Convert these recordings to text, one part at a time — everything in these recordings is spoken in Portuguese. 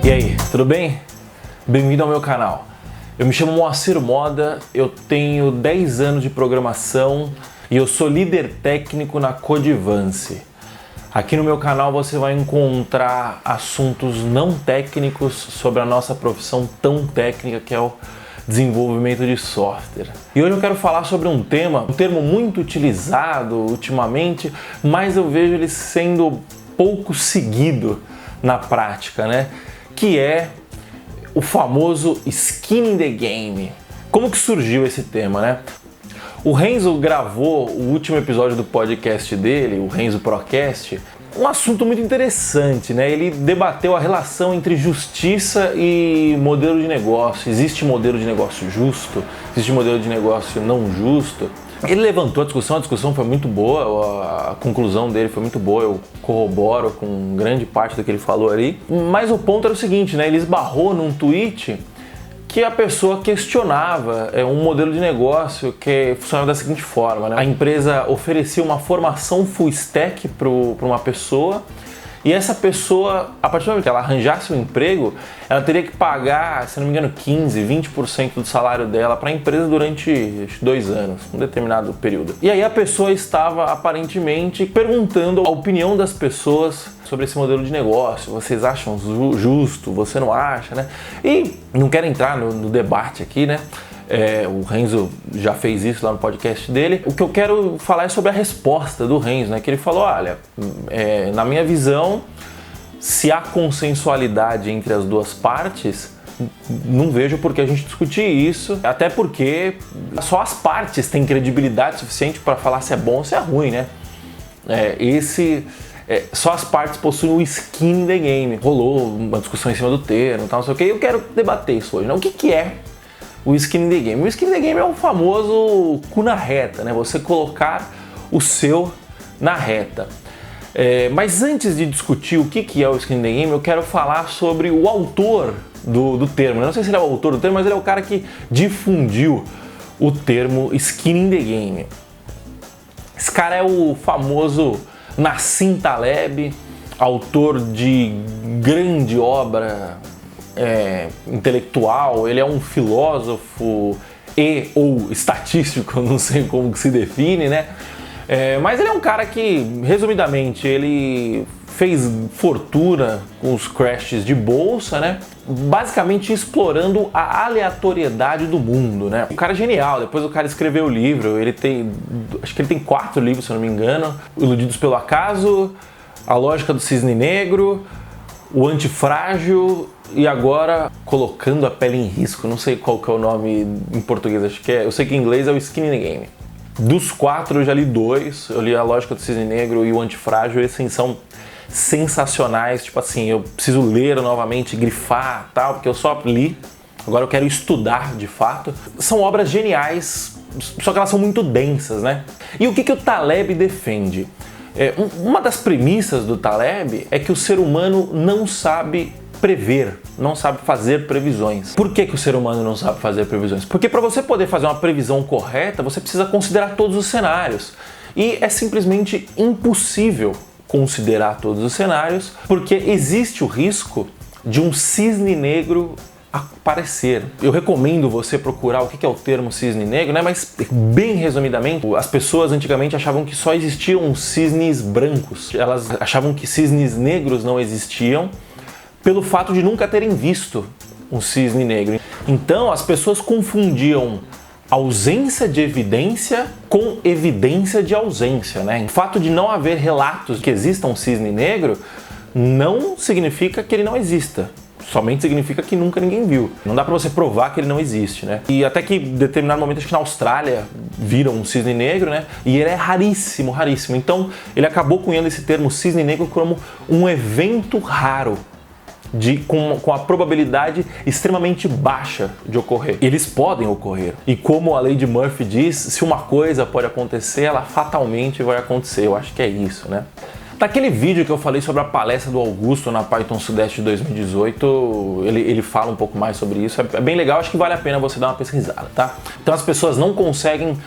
E aí, tudo bem? Bem-vindo ao meu canal. Eu me chamo Moacir Moda, eu tenho 10 anos de programação e eu sou líder técnico na Codivance. Aqui no meu canal você vai encontrar assuntos não técnicos sobre a nossa profissão tão técnica que é o desenvolvimento de software. E hoje eu quero falar sobre um termo muito utilizado ultimamente, mas eu vejo ele sendo pouco seguido na prática, né? Que é o famoso skin in the game. Como que surgiu esse tema, né? O Renzo gravou o último episódio do podcast dele, o Renzo Procast, um assunto muito interessante, né? Ele debateu a relação entre justiça e modelo de negócio. Existe modelo de negócio justo? Existe modelo de negócio não justo? Ele levantou a discussão foi muito boa, a conclusão dele foi muito boa, eu corroboro com grande parte do que ele falou ali. Mas o ponto era o seguinte, né? Ele esbarrou num tweet que a pessoa questionava um modelo de negócio que funcionava da seguinte forma, né? A empresa oferecia uma formação full stack para uma pessoa e essa pessoa, a partir do momento que ela arranjasse um emprego, ela teria que pagar, se não me engano, 15, 20% do salário dela para a empresa durante 2 anos, um determinado período. E aí a pessoa estava aparentemente perguntando a opinião das pessoas sobre esse modelo de negócio. Vocês acham justo? Você não acha, né? E não quero entrar no debate aqui, né? O Renzo já fez isso lá no podcast dele. O que eu quero falar é sobre a resposta do Renzo, né? Que ele falou, olha, na minha visão, se há consensualidade entre as duas partes, não vejo por que a gente discutir isso, até porque só as partes têm credibilidade suficiente para falar se é bom ou se é ruim, né? Só as partes possuem o skin in the game. Rolou uma discussão em cima do termo, tal, não sei o que. Eu quero debater isso hoje, né? O que é o skin in the game? O skin in the game é o famoso cu na reta, né? Você colocar o seu na reta. Mas antes de discutir o que é o skin in the game, eu quero falar sobre o autor do termo. Eu não sei se ele é o autor do termo, mas ele é o cara que difundiu o termo skin in the game. Esse cara é o famoso Nassim Taleb, autor de grande obra intelectual. Ele é um filósofo ou estatístico, não sei como que se define, né? Mas ele é um cara que, resumidamente, ele fez fortuna com os crashes de bolsa, né? Basicamente explorando a aleatoriedade do mundo, né? O cara é genial. Depois o cara escreveu o livro, acho que ele tem 4 livros, se eu não me engano: Iludidos pelo Acaso, A Lógica do Cisne Negro, O Antifrágil e agora Colocando a Pele em Risco. Não sei qual que é o nome em português, eu sei que em inglês é o Skin in the Game. Dos 4 eu já li 2, eu li A Lógica do Cisne Negro e O Antifrágil, e assim, são sensacionais. Tipo assim, eu preciso ler novamente, grifar, tal, porque eu só li, agora eu quero estudar de fato. São obras geniais, só que elas são muito densas, né? E o que o Taleb defende? Uma das premissas do Taleb é que o ser humano não sabe prever, não sabe fazer previsões. Por que o ser humano não sabe fazer previsões? Porque para você poder fazer uma previsão correta, você precisa considerar todos os cenários. E é simplesmente impossível considerar todos os cenários, porque existe o risco de um cisne negro aparecer. Eu recomendo você procurar o que é o termo cisne negro, né? Mas bem resumidamente, as pessoas antigamente achavam que só existiam cisnes brancos. Elas achavam que cisnes negros não existiam pelo fato de nunca terem visto um cisne negro. Então as pessoas confundiam ausência de evidência com evidência de ausência, né? O fato de não haver relatos que exista um cisne negro não significa que ele não exista. Somente significa que nunca ninguém viu. Não dá pra você provar que ele não existe, né? E até que em determinado momento, acho que na Austrália, viram um cisne negro, né? E ele é raríssimo, raríssimo. Então ele acabou cunhando esse termo cisne negro como um evento raro, com a probabilidade extremamente baixa de ocorrer. Eles podem ocorrer. E como a lei de Murphy diz, se uma coisa pode acontecer, ela fatalmente vai acontecer. Eu acho que é isso, né? Naquele vídeo que eu falei sobre a palestra do Augusto na Python Sudeste de 2018, ele fala um pouco mais sobre isso. É bem legal, acho que vale a pena você dar uma pesquisada, tá? Então as pessoas não conseguem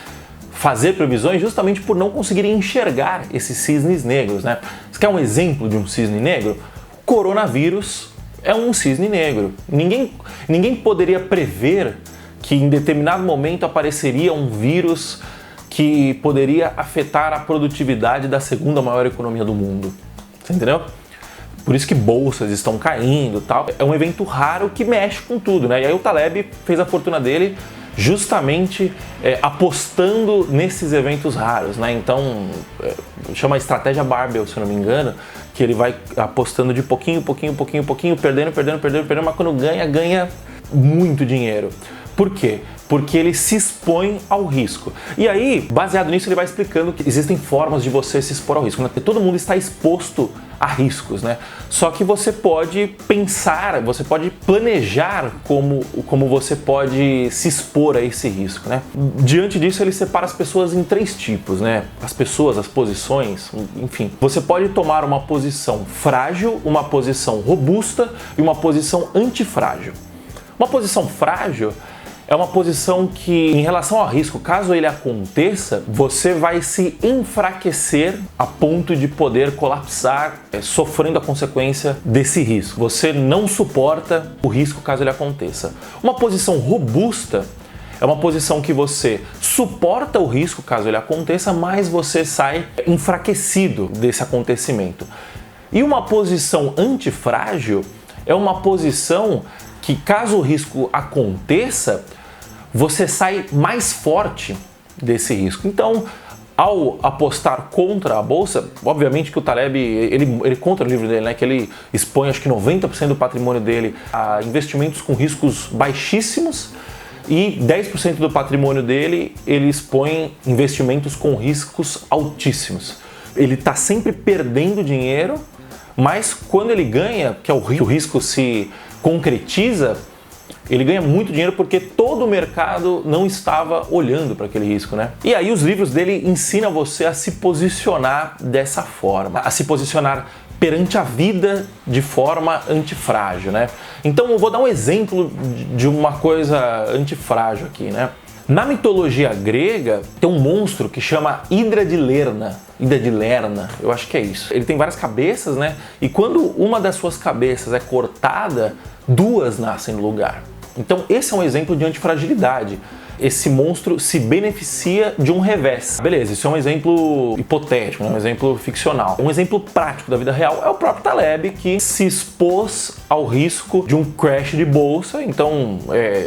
fazer previsões justamente por não conseguirem enxergar esses cisnes negros, né? Você quer um exemplo de um cisne negro? Coronavírus é um cisne negro. Ninguém poderia prever que em determinado momento apareceria um vírus que poderia afetar a produtividade da segunda maior economia do mundo. Você entendeu? Por isso que bolsas estão caindo e tal. É um evento raro que mexe com tudo, né? E aí o Taleb fez a fortuna dele justamente apostando nesses eventos raros, né? Então, chama estratégia Barbell, se eu não me engano, que ele vai apostando de pouquinho, perdendo, mas quando ganha muito dinheiro. Por quê? Porque ele se expõe ao risco. E aí, baseado nisso, ele vai explicando que existem formas de você se expor ao risco, né? Porque todo mundo está exposto a riscos, né? Só que você pode pensar, você pode planejar como você pode se expor a esse risco, né? Diante disso, ele separa as pessoas em 3 tipos, né? As pessoas, as posições, enfim. Você pode tomar uma posição frágil, uma posição robusta e uma posição antifrágil. Uma posição frágil é uma posição que, em relação ao risco, caso ele aconteça, você vai se enfraquecer a ponto de poder colapsar, sofrendo a consequência desse risco. Você não suporta o risco caso ele aconteça. Uma posição robusta é uma posição que você suporta o risco caso ele aconteça, mas você sai enfraquecido desse acontecimento. E uma posição antifrágil é uma posição que, caso o risco aconteça, você sai mais forte desse risco. Então, ao apostar contra a bolsa, obviamente que o Taleb, ele conta no livro dele, né, que ele expõe acho que 90% do patrimônio dele a investimentos com riscos baixíssimos e 10% do patrimônio dele ele expõe investimentos com riscos altíssimos. Ele está sempre perdendo dinheiro, mas quando ele ganha, que o risco se concretiza, ele ganha muito dinheiro porque todo o mercado não estava olhando para aquele risco, né? E aí os livros dele ensinam você a se posicionar dessa forma, a se posicionar perante a vida de forma antifrágil, né? Então eu vou dar um exemplo de uma coisa antifrágil aqui, né? Na mitologia grega tem um monstro que chama Hidra de Lerna, eu acho que é isso. Ele tem várias cabeças, né? E quando uma das suas cabeças é cortada, 2 nascem no lugar. Então esse é um exemplo de antifragilidade. Esse monstro se beneficia de um revés. Beleza, isso é um exemplo hipotético, um exemplo ficcional. Um exemplo prático da vida real é o próprio Taleb, que se expôs ao risco de um crash de bolsa. Então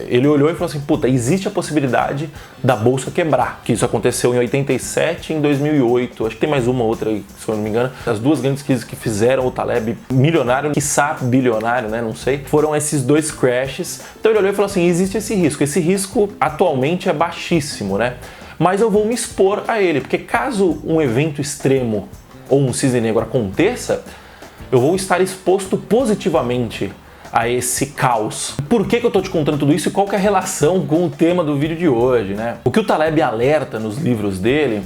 ele olhou e falou assim, puta, existe a possibilidade da bolsa quebrar. Que isso aconteceu em 87 e em 2008. Acho que tem mais uma outra aí, se eu não me engano. As 2 grandes crises que fizeram o Taleb milionário, quiçá bilionário, né, não sei, foram esses 2 crashes. Então ele olhou e falou assim, existe esse risco. Esse risco atualmente é baixíssimo, né? Mas eu vou me expor a ele, porque caso um evento extremo ou um cisne negro aconteça, eu vou estar exposto positivamente a esse caos. Por que eu tô te contando tudo isso e qual que é a relação com o tema do vídeo de hoje, né? O que o Taleb alerta nos livros dele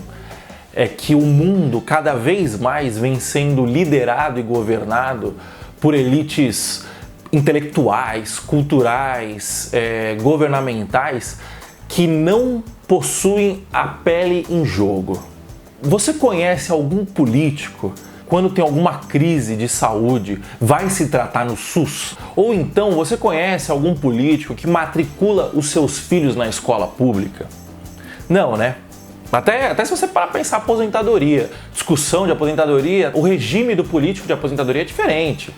é que o mundo cada vez mais vem sendo liderado e governado por elites intelectuais, culturais, governamentais que não possuem a pele em jogo. Você conhece algum político, quando tem alguma crise de saúde, vai se tratar no SUS? Ou então você conhece algum político que matricula os seus filhos na escola pública? Não, né? Até se você parar para pensar aposentadoria, discussão de aposentadoria, o regime do político de aposentadoria é diferente.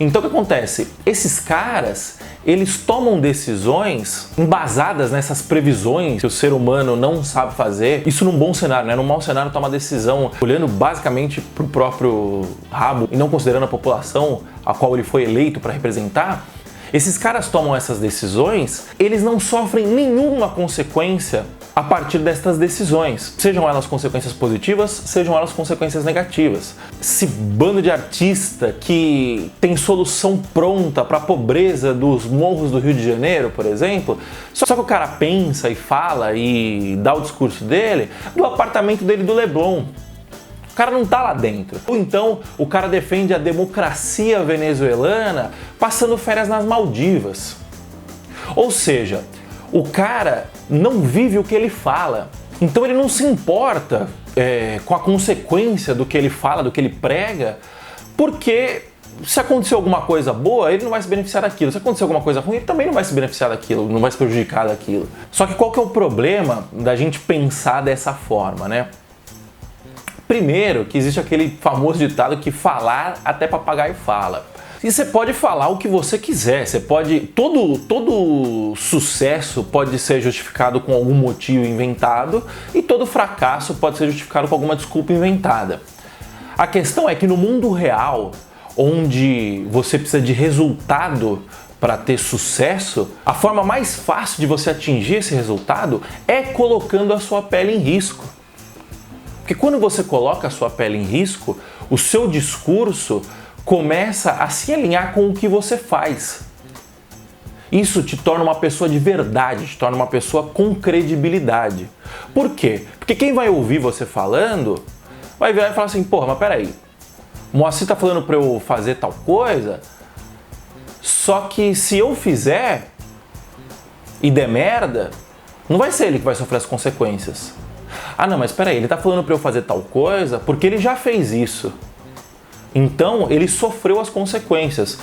Então o que acontece? Esses caras, eles tomam decisões embasadas nessas previsões que o ser humano não sabe fazer. Isso num bom cenário, né? Num mau cenário toma decisão olhando basicamente para o próprio rabo e não considerando a população a qual ele foi eleito para representar. Esses caras tomam essas decisões, eles não sofrem nenhuma consequência a partir destas decisões, sejam elas consequências positivas, sejam elas consequências negativas. Esse bando de artista que tem solução pronta para a pobreza dos morros do Rio de Janeiro, por exemplo, só que o cara pensa e fala e dá o discurso dele do apartamento dele do Leblon. O cara não tá lá dentro. Ou então o cara defende a democracia venezuelana passando férias nas Maldivas. Ou seja, o cara não vive o que ele fala. Então ele não se importa com a consequência do que ele fala, do que ele prega, porque se acontecer alguma coisa boa, ele não vai se beneficiar daquilo. Se acontecer alguma coisa ruim, ele também não vai se beneficiar daquilo, não vai se prejudicar daquilo. Só que qual que é o problema da gente pensar dessa forma, né? Primeiro, que existe aquele famoso ditado que falar até papagaio fala. E você pode falar o que você quiser, você pode... Todo sucesso pode ser justificado com algum motivo inventado e todo fracasso pode ser justificado com alguma desculpa inventada. A questão é que no mundo real, onde você precisa de resultado para ter sucesso, a forma mais fácil de você atingir esse resultado é colocando a sua pele em risco. Porque quando você coloca a sua pele em risco, o seu discurso começa a se alinhar com o que você faz. Isso te torna uma pessoa de verdade, te torna uma pessoa com credibilidade. Por quê? Porque quem vai ouvir você falando vai virar e falar assim, porra, mas peraí, o Moacir tá falando pra eu fazer tal coisa, só que se eu fizer e der merda, não vai ser ele que vai sofrer as consequências. Ah não, mas peraí, ele tá falando pra eu fazer tal coisa porque ele já fez isso. Então ele sofreu as consequências,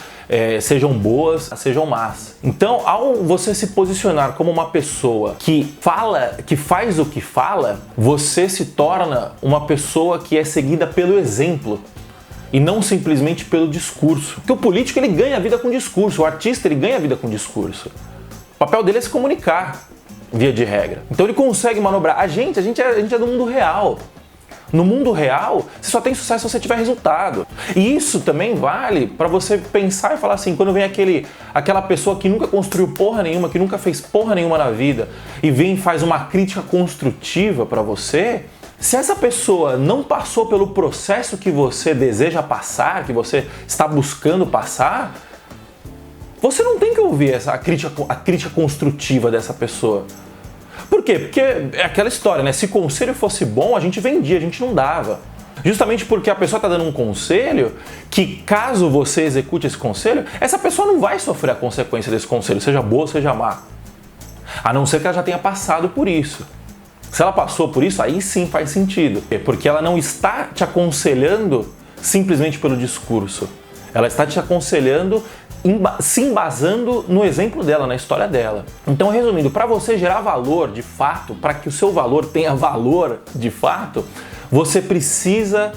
sejam boas, sejam más. Então, ao você se posicionar como uma pessoa que fala, que faz o que fala, você se torna uma pessoa que é seguida pelo exemplo e não simplesmente pelo discurso. Porque o político ele ganha a vida com discurso, o artista ele ganha a vida com discurso. O papel dele é se comunicar, via de regra. Então ele consegue manobrar. A gente é do mundo real. No mundo real, você só tem sucesso se você tiver resultado. E isso também vale para você pensar e falar assim, quando vem aquela pessoa que nunca construiu porra nenhuma, que nunca fez porra nenhuma na vida, e vem e faz uma crítica construtiva para você, se essa pessoa não passou pelo processo que você deseja passar, que você está buscando passar, você não tem que ouvir a crítica construtiva dessa pessoa. Por quê? Porque é aquela história, né? Se conselho fosse bom, a gente vendia, a gente não dava. Justamente porque a pessoa está dando um conselho que, caso você execute esse conselho, essa pessoa não vai sofrer a consequência desse conselho, seja boa, seja má. A não ser que ela já tenha passado por isso. Se ela passou por isso, aí sim faz sentido. Porque ela não está te aconselhando simplesmente pelo discurso. Ela está te aconselhando se embasando no exemplo dela, na história dela. Então, resumindo, para você gerar valor de fato, para que o seu valor tenha valor de fato, você precisa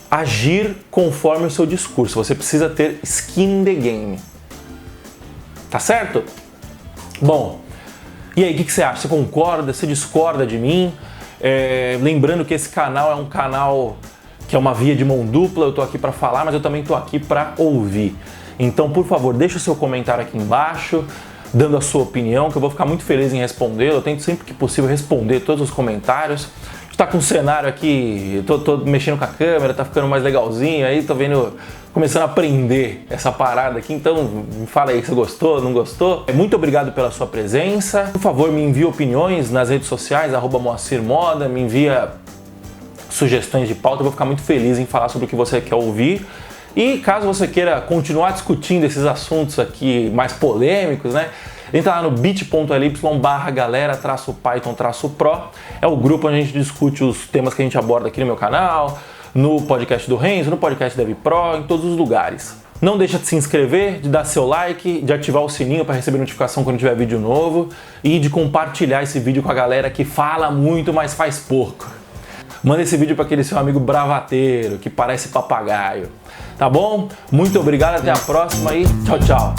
agir conforme o seu discurso. Você precisa ter skin in the game. Tá certo? Bom, e aí, o que você acha? Você concorda? Você discorda de mim? Lembrando que esse canal é um canal que é uma via de mão dupla. Eu tô aqui para falar, mas eu também tô aqui para ouvir. Então, por favor, deixa o seu comentário aqui embaixo, dando a sua opinião, que eu vou ficar muito feliz em responder. Eu tento sempre que possível responder todos os comentários. Está com um cenário aqui, tô mexendo com a câmera, tá ficando mais legalzinho, aí tô vendo, começando a aprender essa parada aqui, então me fala aí se você gostou, não gostou. Muito obrigado pela sua presença. Por favor, me envie opiniões nas redes sociais, @MoacirModa, me envia sugestões de pauta, eu vou ficar muito feliz em falar sobre o que você quer ouvir. E caso você queira continuar discutindo esses assuntos aqui mais polêmicos, né? Entra lá no bit.ly/galera-python-pro. É o grupo onde a gente discute os temas que a gente aborda aqui no meu canal, no podcast do Renzo, no podcast DevPro, em todos os lugares. Não deixa de se inscrever, de dar seu like, de ativar o sininho para receber notificação quando tiver vídeo novo e de compartilhar esse vídeo com a galera que fala muito, mas faz pouco. Manda esse vídeo para aquele seu amigo bravateiro, que parece papagaio. Tá bom? Muito obrigado, até a próxima e tchau, tchau.